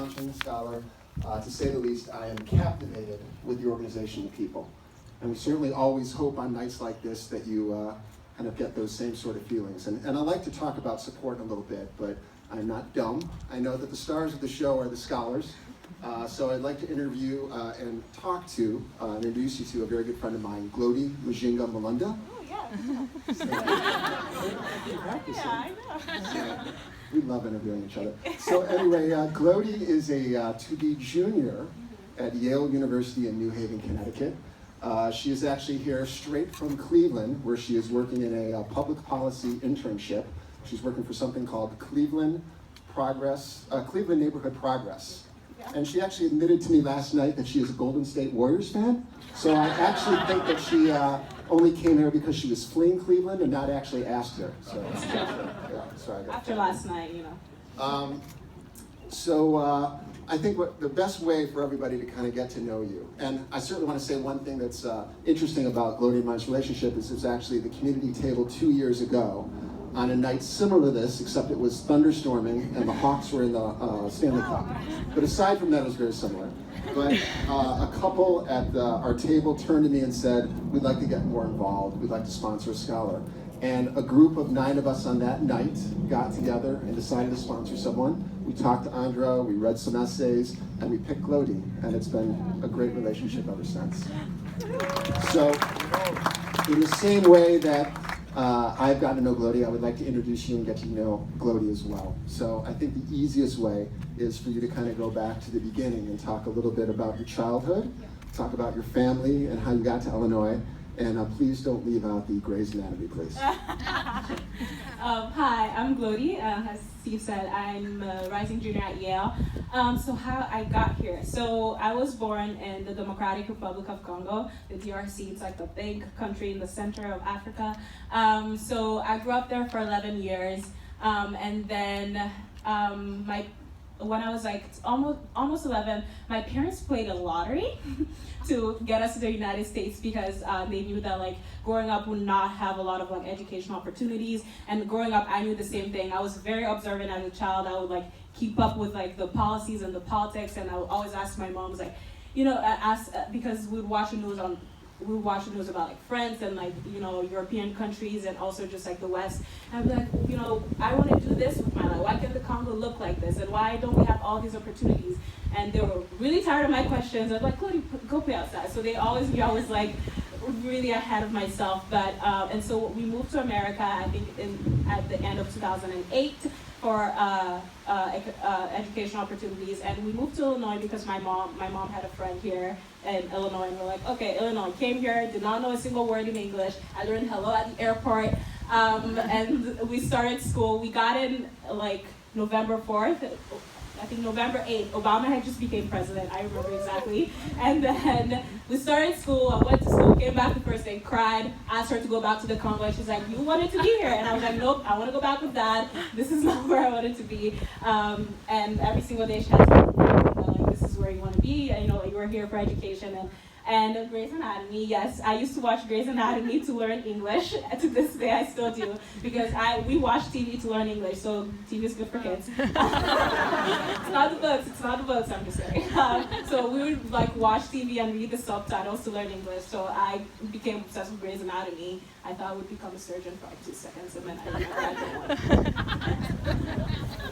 Launching Scholar. To say the least, I am captivated with the organization and people. And we certainly always hope on nights like this that you kind of get those same sort of feelings. And I'd like to talk about support in a little bit, but I'm not dumb. I know that the stars of the show are the scholars. So I'd like to interview and talk to, introduce you to a very good friend of mine, Glody Mujinga Malunda. Oh, yeah. Yeah, I know. We love interviewing each other. So anyway, Glody is a to-be junior at Yale University in New Haven, Connecticut. She is actually here straight from Cleveland, where she is working in a public policy internship. She's working for something called Cleveland Neighborhood Progress. And she actually admitted to me last night that she is a Golden State Warriors fan. So I actually think that she only came here because she was fleeing Cleveland and not actually asked her. So, yeah, sorry. After last night, you know. I think the best way for everybody to kind of get to know you, and I certainly want to say one thing that's interesting about Glody and mine's relationship is it was actually the community table 2 years ago on a night similar to this, except it was thunderstorming and the Hawks were in the Stanley Cup. But aside from that, it was very similar. But a couple at our table turned to me and said, we'd like to get more involved, we'd like to sponsor a scholar. And a group of 9 of us on that night got together and decided to sponsor someone. We talked to Andra, we read some essays, and we picked Glody, and it's been a great relationship ever since. So, in the same way that I've gotten to know Glody, I would like to introduce you and get to know Glody as well. So I think the easiest way is for you to kind of go back to the beginning and talk a little bit about your childhood, talk about your family and how you got to Illinois, and please don't leave out the Grey's Anatomy, please. Hi, I'm Glody. As Steve said, I'm a rising junior at Yale. So how I got here. So I was born in the Democratic Republic of Congo, the DRC. It's like the big country in the center of Africa. So I grew up there for 11 years. And then when I was like almost 11, my parents played a lottery to get us to the United States because they knew that like growing up would not have a lot of like educational opportunities. And growing up, I knew the same thing. I was very observant as a child. I would like keep up with like the policies and the politics, and I would always ask my mom, like, you know, because we'd watch the news about like France and like, you know, European countries and also just like the West. And I'd be like, you know, I want to do this with my life. Why can't the Congo look like this? And why don't we have all these opportunities? And they were really tired of my questions. I was like, Glody, go play outside. So they always knew I was like really ahead of myself. But and so we moved to America, I think at the end of 2008 for educational opportunities. And we moved to Illinois because my mom had a friend here in Illinois, and we're like, okay, Illinois. Came here, did not know a single word in English. I learned hello at the airport, and we started school. We got in like November 4th. I think November 8th, Obama had just became president, I remember exactly. And then we started school, I went to school, came back the first day, cried, asked her to go back to the Congo, and she's like, you wanted to be here? And I was like, nope, I want to go back with Dad. This is not where I wanted to be. And every single day she had to like, this is where you want to be, and, you know, you were here for education. And Grey's Anatomy, yes, I used to watch Grey's Anatomy to learn English. To this day, I still do, because we watch TV to learn English, so TV is good for kids. It's not the books, I'm just kidding. So we would like watch TV and read the subtitles to learn English, so I became obsessed with Grey's Anatomy. I thought I would become a surgeon for like 2 seconds, and then I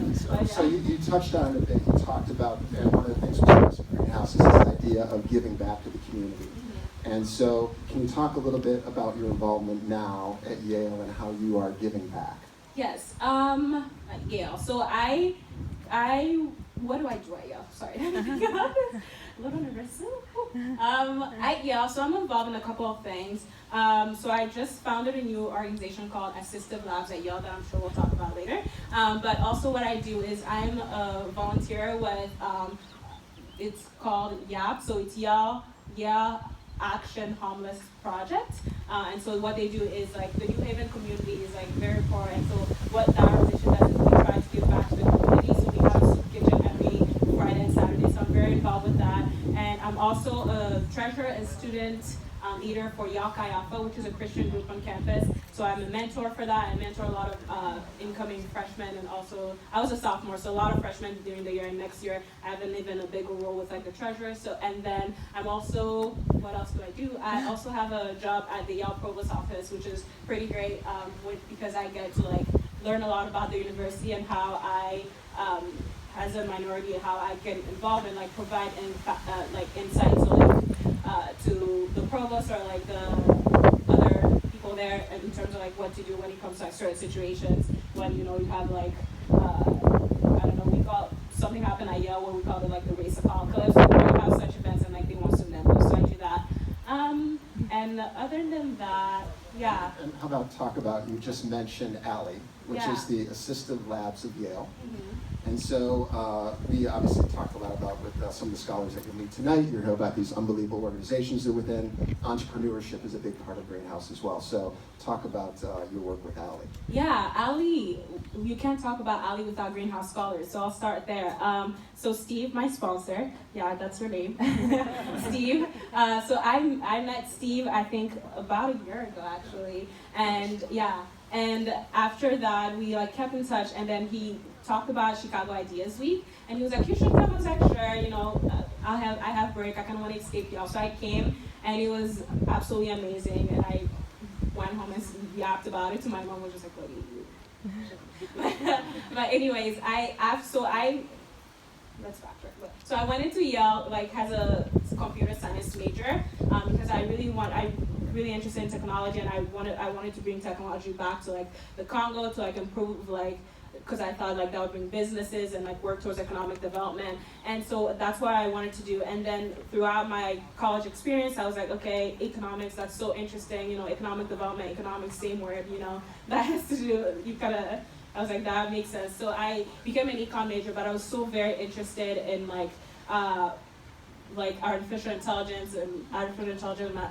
didn't. So you touched on it, you talked about, and one of the things with Greenhouse is this idea of giving back to the community. And so can you talk a little bit about your involvement now at Yale and how you are giving back? Yes, at Yale. So what do I do at Yale? Sorry, a little nervous. At Yale, so I'm involved in a couple of things. So I just founded a new organization called Assistive Labs at Yale that I'm sure we'll talk about later. But also what I do is I'm a volunteer with, it's called YAP, so it's Yale Action Homeless Project. And so what they do is like the New Haven community is like very poor, and so what the organization does is we try to give back to the community. So we have a soup kitchen every Friday and Saturday, so I'm very involved with that. And I'm also a treasurer and student leader for Yale Chi Alpha, which is a Christian group on campus. So I'm a mentor for that. I mentor a lot of incoming freshmen, and also I was a sophomore, so a lot of freshmen during the year. And next year I have an even a bigger role with like the treasurer. So and then I'm also, what else do I do? I also have a job at the Yale Provost office, which is pretty great because I get to like learn a lot about the university and how I, as a minority, how I get involved and like provide like insights to the provost or like the other people there in terms of like what to do when it comes to like certain situations when you have like I don't know, we call something happened at Yale where we called it like the race apocalypse. So we have such events and like they want student members, so I do that. And other than that, yeah. And how about talk about, you just mentioned ALLY, which is the Assistive Labs of Yale. And so we obviously talked a lot about with some of the scholars that you'll meet tonight. You hear about these unbelievable organizations that within. Entrepreneurship is a big part of Greenhouse as well. So talk about your work with ALLY. Yeah, ALLY, you can't talk about ALLY without Greenhouse Scholars, so I'll start there. So Steve, my sponsor, yeah, that's her name, Steve. So I met Steve, I think, about a year ago, actually. And yeah, and after that, we like kept in touch, and then he talked about Chicago Ideas Week, and he was like, you should come. I was like, sure, I have break, I kind of want to escape y'all. So I came, and it was absolutely amazing, and I went home and yapped about it to my mom, was just like, what do you do? But anyways, let's backtrack. So I went into Yale like as a computer science major because I'm really interested in technology, and I wanted to bring technology back to like the Congo to like improve like, because I thought like that would bring businesses and like work towards economic development. And so that's what I wanted to do. And then throughout my college experience, I was like, okay, economics, that's so interesting, economic development, economics, same word, that has to do, I was like, that makes sense. So I became an econ major, but I was so very interested in like artificial intelligence and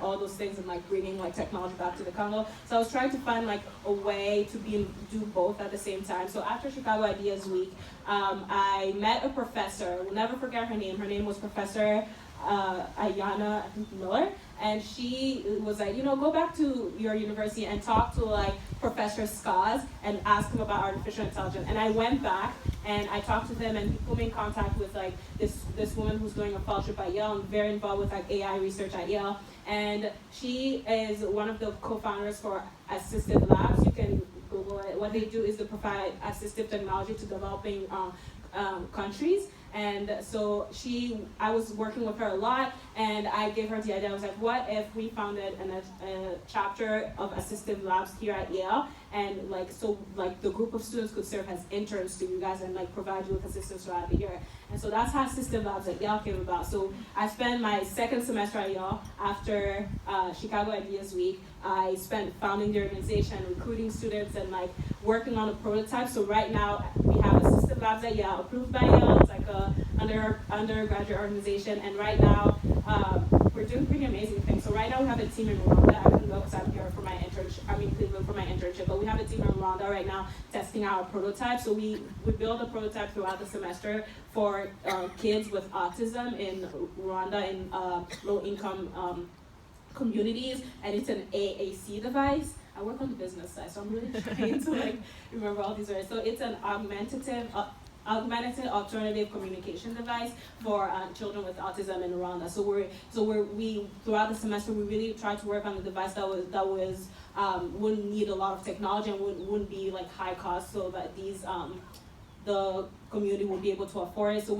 all those things, and like bringing like technology back to the Congo. So I was trying to find like a way to do both at the same time. So after Chicago Ideas Week, I met a professor. We'll never forget her name. Her name was Professor Ayana Miller, and she was like, go back to your university and talk to like Professor Skaz and ask him about artificial intelligence. And I went back and I talked to them, and he put me in contact with like this woman who's doing a fellowship at Yale and very involved with like AI research at Yale. And she is one of the co-founders for Assistive Labs. You can Google it. What they do is to provide assistive technology to developing countries. And so I was working with her a lot, and I gave her the idea. I was like, what if we founded a chapter of Assistive Labs here at Yale, and the group of students could serve as interns to you guys and like provide you with assistance throughout the year. And so that's how Assistive Labs at Yale came about. So I spent my second semester at Yale after Chicago Ideas Week. I spent founding the organization, recruiting students, and like working on a prototype. So right now we have Assistive Labs at Yale, approved by Yale. It's like a undergraduate organization, and right now we're doing pretty amazing things. So right now we have a team in Rwanda. I couldn't go because I'm here for my internship. Cleveland for my internship, but we have a team in Rwanda right now testing out a prototype. So we build a prototype throughout the semester for kids with autism in Rwanda in low-income communities, and it's an AAC device. I work on the business side, so I'm really trying to like remember all these words. So it's an augmented alternative communication device for children with autism in Rwanda. So we throughout the semester we really tried to work on a device that wouldn't need a lot of technology and wouldn't be like high cost, so that the community would be able to afford it. So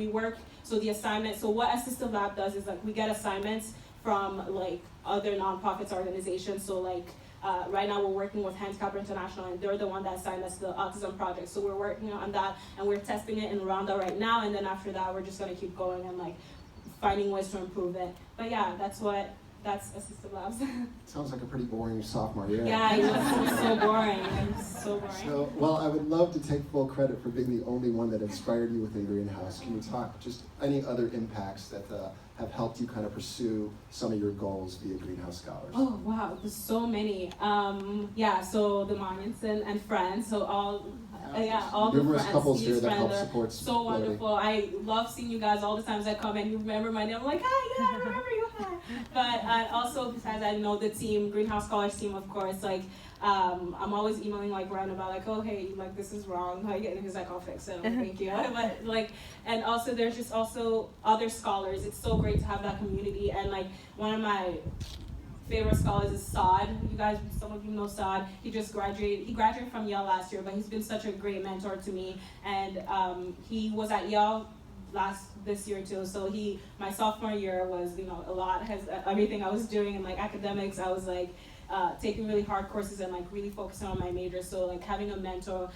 the assignment. So what Assistive Lab does is like we get assignments from like other nonprofits organizations. So like right now we're working with Handicap International, and they're the one that assigned us the autism project. So we're working on that, and we're testing it in Rwanda right now. And then after that, we're just gonna keep going and like finding ways to improve it. But yeah, that's Assistive Labs. Sounds like a pretty boring sophomore year. Yeah, it was so boring. It was so boring. So, well, I would love to take full credit for being the only one that inspired you within Greenhouse. Can you talk just any other impacts that have helped you kind of pursue some of your goals via Greenhouse Scholars? Oh wow, there's so many. So the Monuments and friends. So all the numerous friends, couples here these that help friends are support. so wonderful. I love seeing you guys all the times I come and you remember my name. I'm like, hi, yeah, I remember you. Hi. But also, besides, I know the team, Greenhouse Scholars team, of course, like, I'm always emailing like Ron about like, oh hey, like this is wrong, like, and he's like, I'll fix it. I'm like, thank you. But like, and also there's just also other scholars. It's so great to have that community. And like one of my favorite scholars is Saad. You guys, some of you know Saad. He just graduated. He graduated from Yale last year, but he's been such a great mentor to me. And he was at Yale this year too. So my sophomore year was, a lot, everything I was doing in like academics, I was like taking really hard courses and like really focusing on my major. So like having a mentor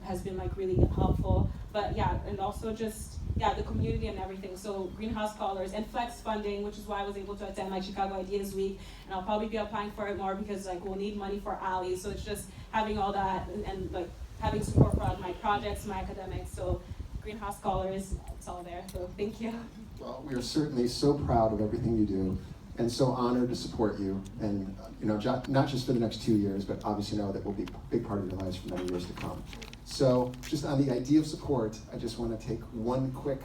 has been like really helpful. But yeah, and also just, the community and everything. So Greenhouse Scholars and Flex funding, which is why I was able to attend like Chicago Ideas Week. And I'll probably be applying for it more because like we'll need money for Ali. So it's just having all that and like having support for my projects, my academics. So Greenhouse Scholars, it's all there. So thank you. Well, we are certainly so proud of everything you do and so honored to support you. And not just for the next 2 years, but obviously know that will be a big part of your lives for many years to come. So just on the idea of support, I just want to take one quick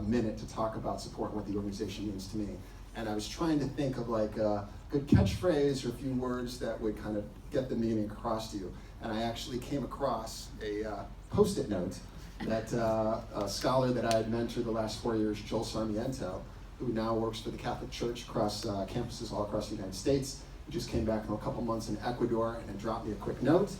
minute to talk about support and what the organization means to me. And I was trying to think of like a good catchphrase or a few words that would kind of get the meaning across to you. And I actually came across a Post-it note that a scholar that I had mentored the last 4 years, Joel Sarmiento, who now works for the Catholic Church across campuses all across the United States. He just came back from a couple months in Ecuador and had dropped me a quick note.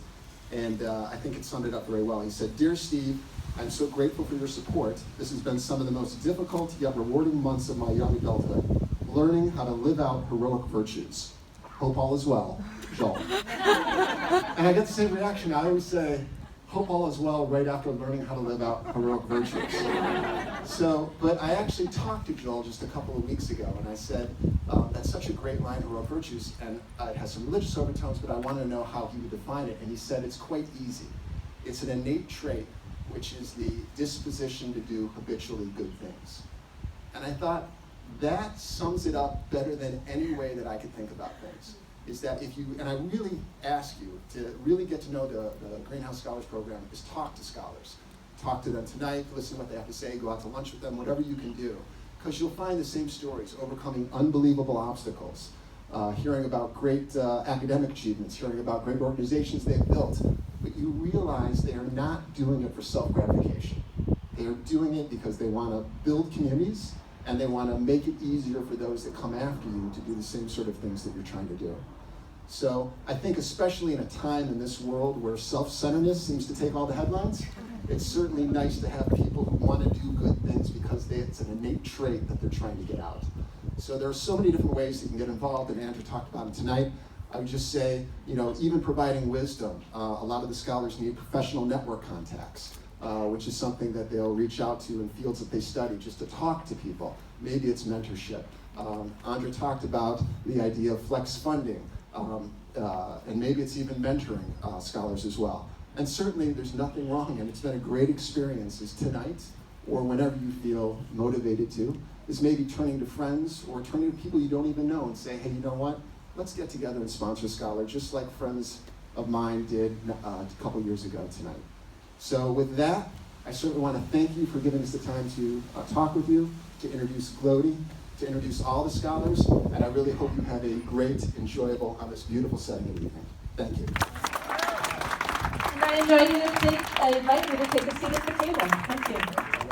And I think it summed it up very well. He said, "Dear Steve, I'm so grateful for your support. This has been some of the most difficult yet rewarding months of my young adulthood, learning how to live out heroic virtues. Hope all is well, Joel." And I get the same reaction. I always say, hope all is well right after learning how to live out heroic virtues. So, but I actually talked to Joel just a couple of weeks ago, and I said, that's such a great line, heroic virtues, and it has some religious overtones, but I want to know how he would define it. And he said it's quite easy. It's an innate trait, which is the disposition to do habitually good things. And I thought, that sums it up better than any way that I could think about things. Is that if you, and I really ask you to really get to know the Greenhouse Scholars Program, is talk to scholars. Talk to them tonight, listen to what they have to say, go out to lunch with them, whatever you can do. Because you'll find the same stories, overcoming unbelievable obstacles, hearing about great academic achievements, hearing about great organizations they've built. But you realize they are not doing it for self-gratification. They are doing it because they want to build communities and they want to make it easier for those that come after you to do the same sort of things that you're trying to do. So I think especially in a time in this world where self-centeredness seems to take all the headlines, it's certainly nice to have people who want to do good things because it's an innate trait that they're trying to get out. So there are so many different ways that you can get involved, and Andrew talked about it tonight. I would just say, even providing wisdom. A lot of the scholars need professional network contacts, which is something that they'll reach out to in fields that they study, just to talk to people. Maybe it's mentorship. Andrew talked about the idea of flex funding, and maybe it's even mentoring scholars as well. And certainly there's nothing wrong, and it's been a great experience, is tonight, or whenever you feel motivated to, is maybe turning to friends or turning to people you don't even know and say, hey, you know what? Let's get together and sponsor a scholar, just like friends of mine did a couple years ago tonight. So with that, I certainly want to thank you for giving us the time to talk with you, to introduce GLODI, to introduce all the scholars, and I really hope you have a great, enjoyable, on this beautiful setting of the evening. Thank you. And I invite you to take a seat at the table. Thank you.